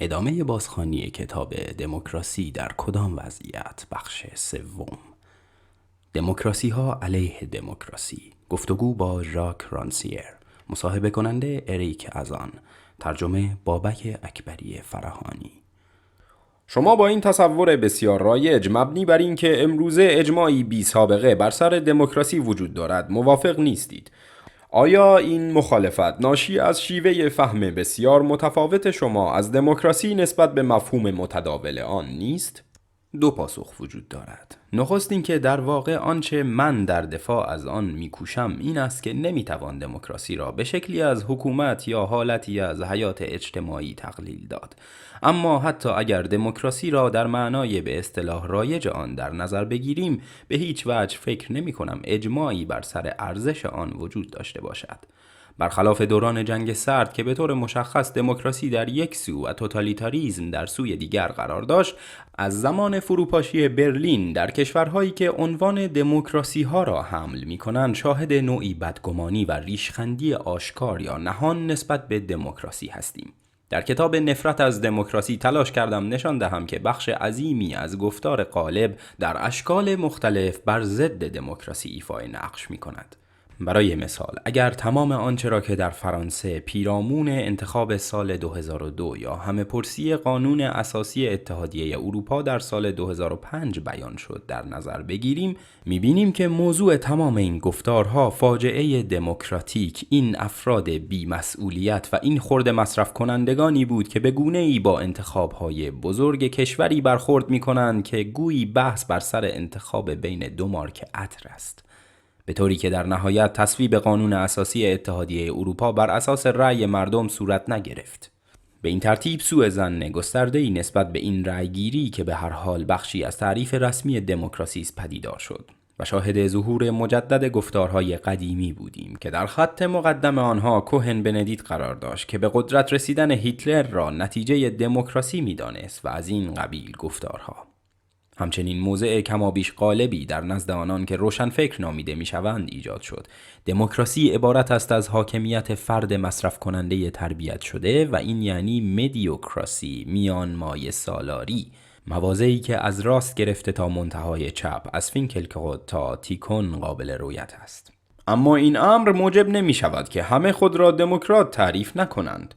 ادامه بازخوانی کتاب دموکراسی در کدام وضعیت، بخش سوم. دموکراسی ها علیه دموکراسی، گفتگو با ژاک رانسیر، مصاحبه کننده اریک ازان، ترجمه بابک اکبری فراهانی. شما با این تصور بسیار رایج مبنی بر این که امروزه اجماعی بی سابقه بر سر دموکراسی وجود دارد موافق نیستید. آیا این مخالفت ناشی از شیوه فهم بسیار متفاوت شما از دموکراسی نسبت به مفهوم متداول آن نیست؟ دو پاسخ وجود دارد. نخست این که در واقع آنچه من در دفاع از آن میکوشم این است که نمیتوان دموکراسی را به شکلی از حکومت یا حالتی از حیات اجتماعی تقلیل داد. اما حتی اگر دموکراسی را در معنای به اصطلاح رایج آن در نظر بگیریم، به هیچ وجه فکر نمی کنم اجماعی بر سر ارزش آن وجود داشته باشد. برخلاف دوران جنگ سرد که به طور مشخص دموکراسی در یک سو و توتالیتاریسم در سوی دیگر قرار داشت، از زمان فروپاشی برلین در کشورهایی که عنوان دموکراسی ها را حمل می کنند شاهد نوعی بدگمانی و ریشخندی آشکار یا نهان نسبت به دموکراسی هستیم. در کتاب نفرت از دموکراسی تلاش کردم نشان دهم که بخش عظیمی از گفتار غالب در اشکال مختلف بر ضد دموکراسی ایفای نقش می کند. برای مثال، اگر تمام آنچه را که در فرانسه پیرامون انتخاب سال 2002 یا همه پرسی قانون اساسی اتحادیه اروپا در سال 2005 بیان شد در نظر بگیریم، می‌بینیم که موضوع تمام این گفتارها فاجعه دموکراتیک این افراد بی‌مسئولیت و این خرد مصرف کنندگانی بود که به گونه‌ای با انتخاب‌های بزرگ کشوری برخورد می‌کنند که گویی بحث بر سر انتخاب بین دو مارک عطر است، به طوری که در نهایت تصویب قانون اساسی اتحادیه اروپا بر اساس رأی مردم صورت نگرفت. به این ترتیب سوء ظن گسترده‌ای نسبت به این رأیگیری که به هر حال بخشی از تعریف رسمی دموکراسی است پدیدار شد و شاهد ظهور مجدد گفتارهای قدیمی بودیم که در خط مقدم آنها کوهن بندیت قرار داشت که به قدرت رسیدن هیتلر را نتیجه دموکراسی می‌دانست و از این قبیل گفتارها. همچنین موضع کمابیش غالبی در نزد آنان که روشنفکر نامیده میشوند ایجاد شد. دموکراسی عبارت است از حاکمیت فرد مصرف کننده تربیت شده و این یعنی مدیوکراسی، میان مایه سالاری، موازه‌ای که از راست گرفته تا منتهای چپ، از فینکلکراوت تا تیکون قابل رویت است. اما این امر موجب نمی شود که همه خود را دموکرات تعریف نکنند.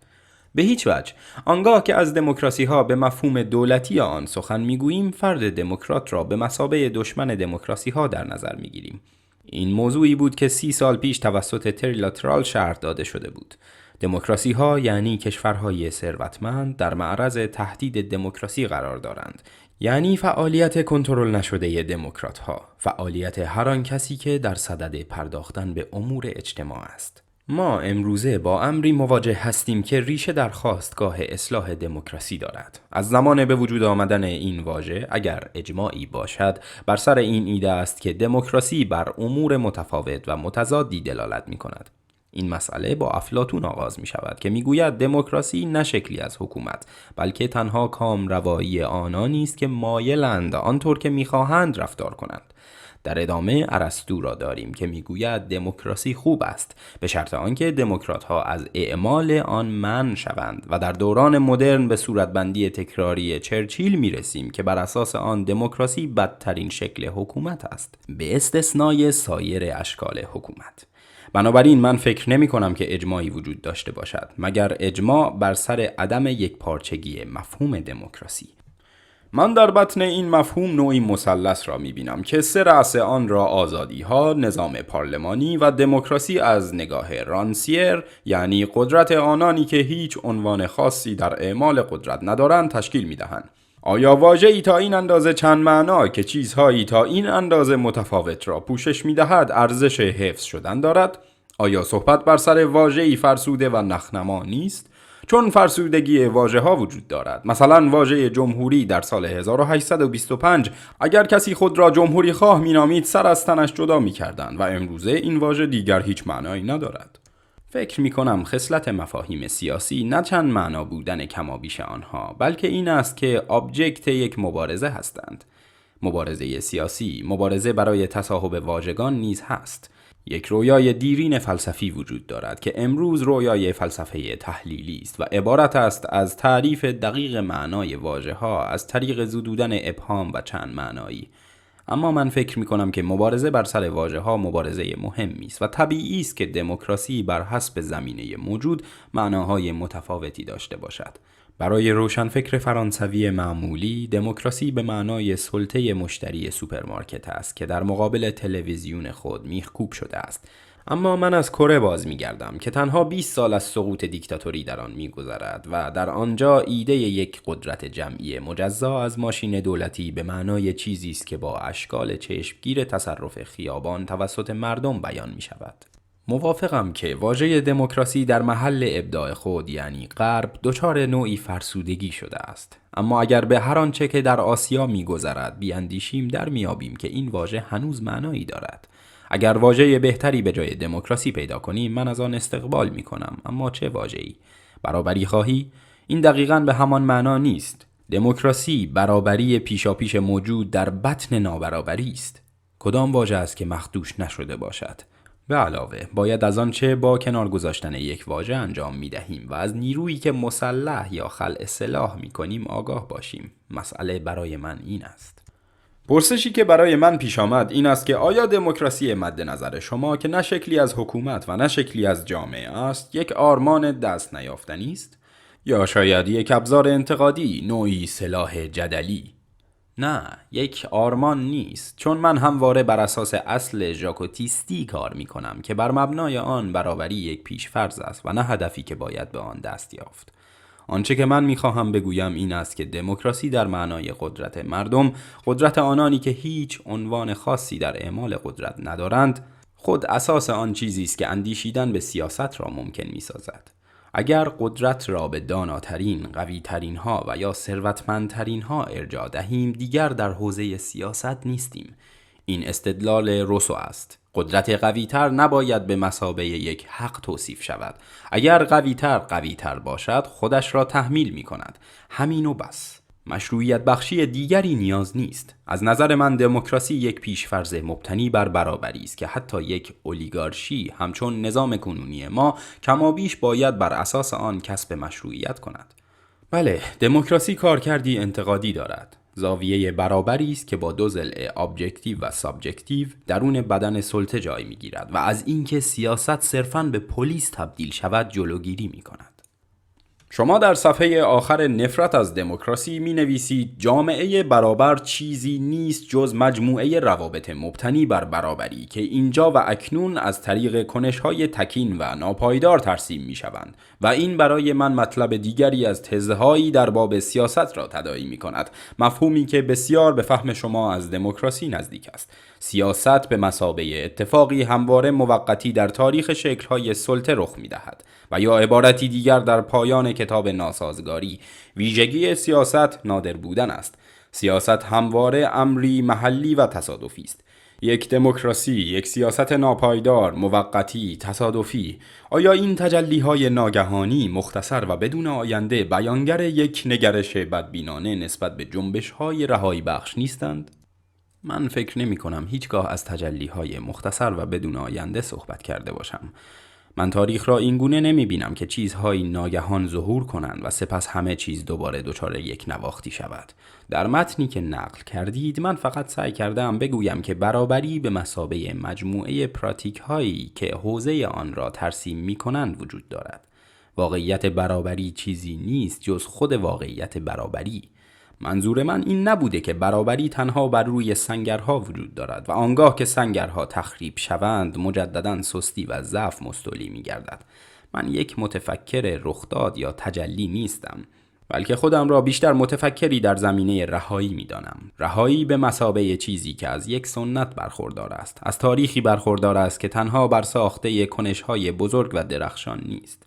به هیچ وجه. آنگاه که از دموکراسی ها به مفهوم دولتی آن سخن میگوییم، فرد دموکرات را به مثابه دشمن دموکراسی ها در نظر میگیریم. این موضوعی بود که 30 سال پیش توسط تریلاترال شرح داده شده بود. دموکراسی ها یعنی کشورهای ثروتمند در معرض تهدید دموکراسی قرار دارند، یعنی فعالیت کنترل نشده دموکرات ها، فعالیت هر آن کسی که در صدد پرداختن به امور اجتماع است. ما امروزه با امری مواجه هستیم که ریشه در خواستگاه اصلاح دموکراسی دارد. از زمان به وجود آمدن این واژه، اگر اجماعی باشد، بر سر این ایده است که دموکراسی بر امور متفاوت و متضادی دلالت می کند. این مسئله با افلاطون آغاز می شود که می گوید دموکراسی نه شکلی از حکومت، بلکه تنها کامروایی آنانی است که مایلند آنطور که می خواهند رفتار کنند. در ادامه ارسطو را داریم که میگوید دموکراسی خوب است به شرط آنکه دموکرات ها از اعمال آن منع شوند و در دوران مدرن به صورتبندی تکراری چرچیل میرسیم که بر اساس آن دموکراسی بدترین شکل حکومت است به استثنای سایر اشکال حکومت. بنابراین من فکر نمی کنم که اجماعی وجود داشته باشد مگر اجماع بر سر عدم یکپارچگی مفهوم دموکراسی. من در بطن این مفهوم نوعی مثلث را می‌بینم که سه رأس آن را آزادی‌ها، نظام پارلمانی و دموکراسی از نگاه رانسیر، یعنی قدرت آنانی که هیچ عنوان خاصی در اعمال قدرت ندارند، تشکیل می‌دهند. آیا واژه‌ای تا این اندازه چند معنا که چیزهایی تا این اندازه متفاوت را پوشش می‌دهد ارزش حفظ شدن دارد؟ آیا صحبت بر سر واژه‌ای فرسوده و نخنما نیست؟ چون فرسودگی واژه‌ها وجود دارد. مثلا واژه جمهوری در سال 1825 اگر کسی خود را جمهوری خواه مینامید سر از تنش جدا می‌کردند و امروزه این واژه دیگر هیچ معنایی ندارد. فکر می‌کنم خصلت مفاهیم سیاسی نه چند معنا بودن کمابیش آنها، بلکه این است که آبجکت یک مبارزه هستند. مبارزه سیاسی، مبارزه برای تصاحب واژگان نیز هست. یک رویای دیرین فلسفی وجود دارد که امروز رویای فلسفه تحلیلی است و عبارت است از تعریف دقیق معنای واژه‌ها از طریق زدودن ابهام و چند معنایی. اما من فکر می‌کنم که مبارزه بر سر واژه‌ها مبارزه مهمی است و طبیعی است که دموکراسی بر حسب زمینه موجود معناهای متفاوتی داشته باشد. برای روشنفکر فرانسوی معمولی، دموکراسی به معنای سلطه مشتری سوپرمارکت است که در مقابل تلویزیون خود میخکوب شده است. اما من از کره باز میگردم که تنها 20 سال از سقوط دیکتاتوری در آن میگذرد و در آنجا ایده یک قدرت جمعی مجزا از ماشین دولتی به معنای چیزی است که با اشکال چشمگیر تصرف خیابان توسط مردم بیان میشود. موافقم که واژه دموکراسی در محل ابداع خود یعنی غرب دچار نوعی فرسودگی شده است. اما اگر به هر آنچه که در آسیا می‌گذرد بیاندیشیم در میابیم که این واژه هنوز معنایی دارد. اگر واژه بهتری به جای دموکراسی پیدا کنیم من از آن استقبال می‌کنم. اما چه واژه‌ای؟ برابری خواهی؟ این دقیقاً به همان معنا نیست. دموکراسی برابری پیشاپیش موجود در بطن نابرابری است. کدام واژه است که مخدوش نشده باشد؟ به علاوه باید از آنچه با کنار گذاشتن یک واژه انجام می‌دهیم و از نیرویی که مسلح یا خلع سلاح می‌کنیم آگاه باشیم. مسئله برای من این است. پرسشی که برای من پیش آمد این است که آیا دموکراسی مد نظر شما که نه شکلی از حکومت و نه شکلی از جامعه است یک آرمان دست نیافتنی است؟ یا شاید یک ابزار انتقادی، نوعی سلاح جدلی؟ نه، یک آرمان نیست، چون من همواره بر اساس اصل ژاکوتیستی کار می کنم که بر مبنای آن برابری یک پیش‌فرض است و نه هدفی که باید به آن دست یافت. آنچه که من می خواهم بگویم این است که دموکراسی در معنای قدرت مردم، قدرت آنانی که هیچ عنوان خاصی در اعمال قدرت ندارند، خود اساس آن چیزی است که اندیشیدن به سیاست را ممکن می سازد. اگر قدرت را به داناترین، قویترین ها و یا ثروتمندترین ها ارجاع دهیم دیگر در حوزه سیاست نیستیم. این استدلال روسو است. قدرت قویتر نباید به مثابه یک حق توصیف شود. اگر قویتر باشد خودش را تحمیل می کند. همین و بس. مشروعیت بخشی دیگری نیاز نیست. از نظر من دموکراسی یک پیش‌فرض مبتنی بر برابری است که حتی یک اولیگارشی همچون نظام کنونی ما کمابیش باید بر اساس آن کسب مشروعیت کند. بله، دموکراسی کارکردی انتقادی دارد. زاویه برابری است که با دو ضلع ابجکتیو و سابجکتیو درون بدن سلطه جای می‌گیرد و از اینکه سیاست صرفاً به پلیس تبدیل شود جلوگیری می‌کند. شما در صفحه آخر نفرت از دموکراسی می نویسید جامعه برابر چیزی نیست جز مجموعه روابط مبتنی بر برابری که اینجا و اکنون از طریق کنش‌های تکین و ناپایدار ترسیم می شوند و این برای من مطلب دیگری از تزهایی در باب سیاست را تداعی می کند، مفهومی که بسیار به فهم شما از دموکراسی نزدیک است. سیاست به مثابه اتفاقی همواره موقتی در تاریخ شکل‌های سلطه رخ می‌دهد و یا عبارتی دیگر در پایان کتاب ناسازگاری ویژگی سیاست نادر بودن است. سیاست همواره امری محلی و تصادفی است. یک دموکراسی، یک سیاست ناپایدار، موقتی، تصادفی. آیا این تجلی‌های ناگهانی، مختصر و بدون آینده بیانگر یک نگرش بدبینانه نسبت به جنبش‌های رهایی بخش نیستند؟ من فکر نمی کنم هیچگاه از تجلی‌های مختصر و بدون آینده صحبت کرده باشم. من تاریخ را اینگونه نمی بینم که چیزهایی ناگهان ظهور کنند و سپس همه چیز دوباره دچار یک نواختی شود. در متنی که نقل کردید من فقط سعی کردم بگویم که برابری به مثابه مجموعه پراتیک هایی که حوزه آن را ترسیم می کنند وجود دارد. واقعیت برابری چیزی نیست جز خود واقعیت برابری. منظور من این نبوده که برابری تنها بر روی سنگرها وجود دارد و آنگاه که سنگرها تخریب شوند مجدداً سستی و ضعف مستولی می گردد. من یک متفکر رخداد یا تجلی نیستم، بلکه خودم را بیشتر متفکری در زمینه رهایی می دانم. رهایی به مثابه چیزی که از یک سنت برخوردار است، از تاریخی برخوردار است که تنها بر ساخته کنش‌های بزرگ و درخشان نیست،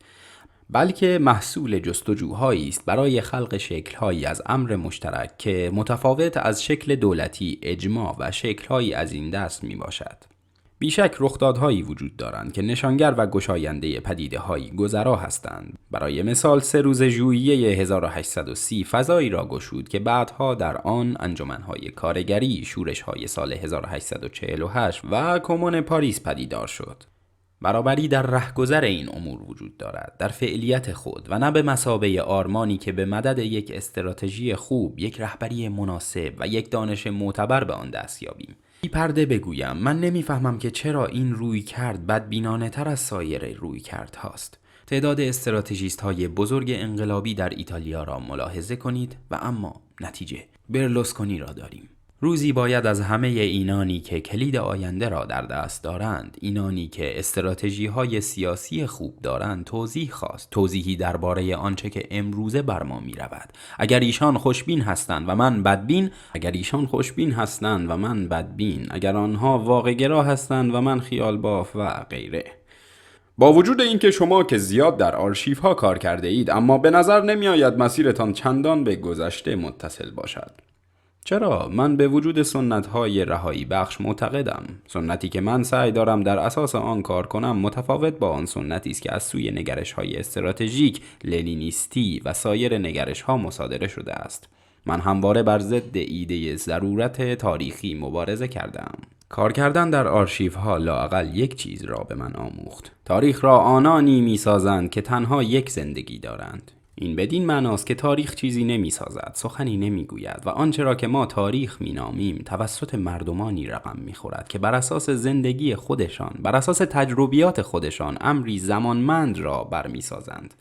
بلکه محصول جستجوهایی است برای خلق شکل‌هایی از امر مشترک که متفاوت از شکل دولتی، اجماع و شکل‌هایی از این دست می‌باشد. بیشک رخدادهایی وجود دارند که نشانگر و گشاینده پدیده‌های گذرا هستند. برای مثال 3 روز ژوئیه 1830 فضایی را گشود که بعدها در آن انجمن‌های کارگری، شورش‌های سال 1848 و کمون پاریس پدیدار شد. برابری در رهگذر این امور وجود دارد، در فعلیت خود و نه به مثابه آرمانی که به مدد یک استراتژی خوب، یک رهبری مناسب و یک دانش معتبر به آن دست یابیم. بی پرده بگویم من نمیفهمم که چرا این روی کرد بدبینانه تر از سایر روی کرد هاست. تعداد استراتژیست های بزرگ انقلابی در ایتالیا را ملاحظه کنید و اما نتیجه برلوسکونی را داریم. روزی باید از همه اینانی که کلید آینده را در دست دارند، اینانی که استراتژی های سیاسی خوب دارند توضیح خواست، توضیحی درباره آنچه که امروزه بر ما می رود. اگر ایشان خوشبین هستند و من بدبین، اگر آنها واقع‌گرا هستند و من خیال باف و غیره. با وجود اینکه شما که زیاد در آرشیوها کار کرده اید، اما به نظر نمی آید مسیرتان چندان به گذشته متصل باشد. چرا؟ من به وجود سنت‌های رهایی بخش معتقدم. سنتی که من سعی دارم در اساس آن کار کنم متفاوت با آن سنتی است که از سوی نگرش‌های استراتژیک، لنینیستی و سایر نگرش‌ها مصادره شده است. من همواره بر ضد ایده ضرورت تاریخی مبارزه کردم. کار کردن در آرشیوها لااقل یک چیز را به من آموخت. تاریخ را آنانی می‌سازند که تنها یک زندگی دارند. این بدین معناست که تاریخ چیزی نمی‌سازد، سخنی نمی‌گوید و آنچه را که ما تاریخ می‌نامیم توسط مردمانی رقم می‌خورد که بر اساس زندگی خودشان، بر اساس تجربیات خودشان امری زمانمند را برمی‌سازند.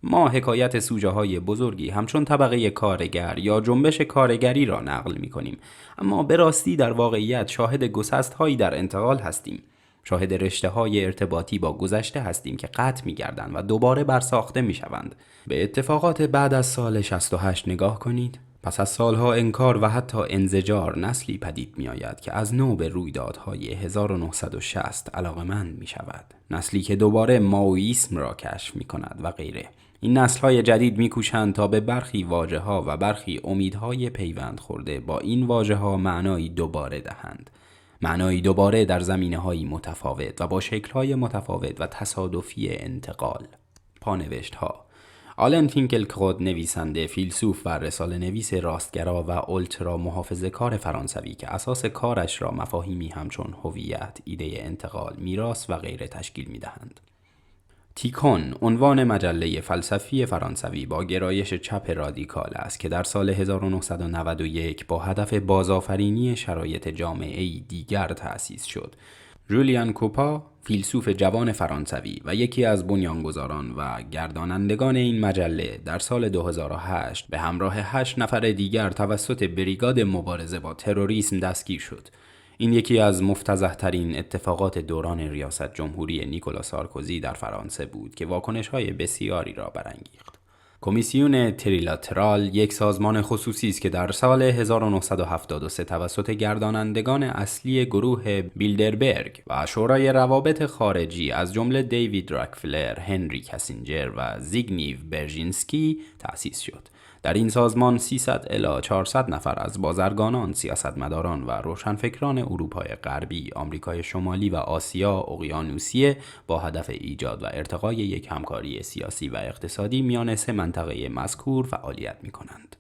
ما حکایت سوژه‌های بزرگی همچون طبقه کارگر یا جنبش کارگری را نقل می‌کنیم، اما به راستی در واقعیت شاهد گسست‌هایی در انتقال هستیم. شاهد رشته‌های ارتباطی با گذشته هستیم که قطع می‌گردند و دوباره برساخته می‌شوند. به اتفاقات بعد از سال 68 نگاه کنید. پس از سالها انکار و حتی انزجار نسلی پدید می‌آید که از نو به رویدادهای 1960 علاقه‌مند می‌شود. نسلی که دوباره مائویسم را کشف می‌کند و غیره. این نسل‌های جدید می‌کوشند تا به برخی واژه‌ها و برخی امیدهای پیوند خورده با این واژه‌ها معنایی دوباره دهند. معنایی دوباره در زمینه‌های متفاوت و با شکل‌های متفاوت و تصادفی انتقال. پانوشت‌ها. آلن فینکلکرود، نویسنده، فیلسوف و رساله نویس راستگرا و اولترا محافظه‌کار فرانسوی که اساس کارش را مفاهیمی همچون هویت، ایده انتقال، میراث و غیره تشکیل می‌دهند. تیکون عنوان مجله فلسفی فرانسوی با گرایش چپ رادیکال است که در سال 1991 با هدف بازآفرینی شرایط جامعه‌ای دیگر تأسیس شد. ژولیان کوپا، فیلسوف جوان فرانسوی و یکی از بنیانگذاران و گردانندگان این مجله، در سال 2008 به همراه 8 نفر دیگر توسط بریگاد مبارزه با تروریسم دستگیر شد. این یکی از مفتضح‌ترین اتفاقات دوران ریاست جمهوری نیکولا سارکوزی در فرانسه بود که واکنش‌های بسیاری را برانگیخت. کمیسیون تریلاترال یک سازمان خصوصی است که در سال 1973 توسط گردانندگان اصلی گروه بیلدربرگ و شورای روابط خارجی از جمله دیوید راکفلر، هنری کاسینجر و زیگنیو برژینسکی تأسیس شد. در این سازمان 300 الی 400 نفر از بازرگانان، سیاستمداران و روشنفکران اروپای غربی، آمریکای شمالی و آسیا اقیانوسیه با هدف ایجاد و ارتقای یک همکاری سیاسی و اقتصادی میان 3 منطقه مذکور فعالیت می‌کنند.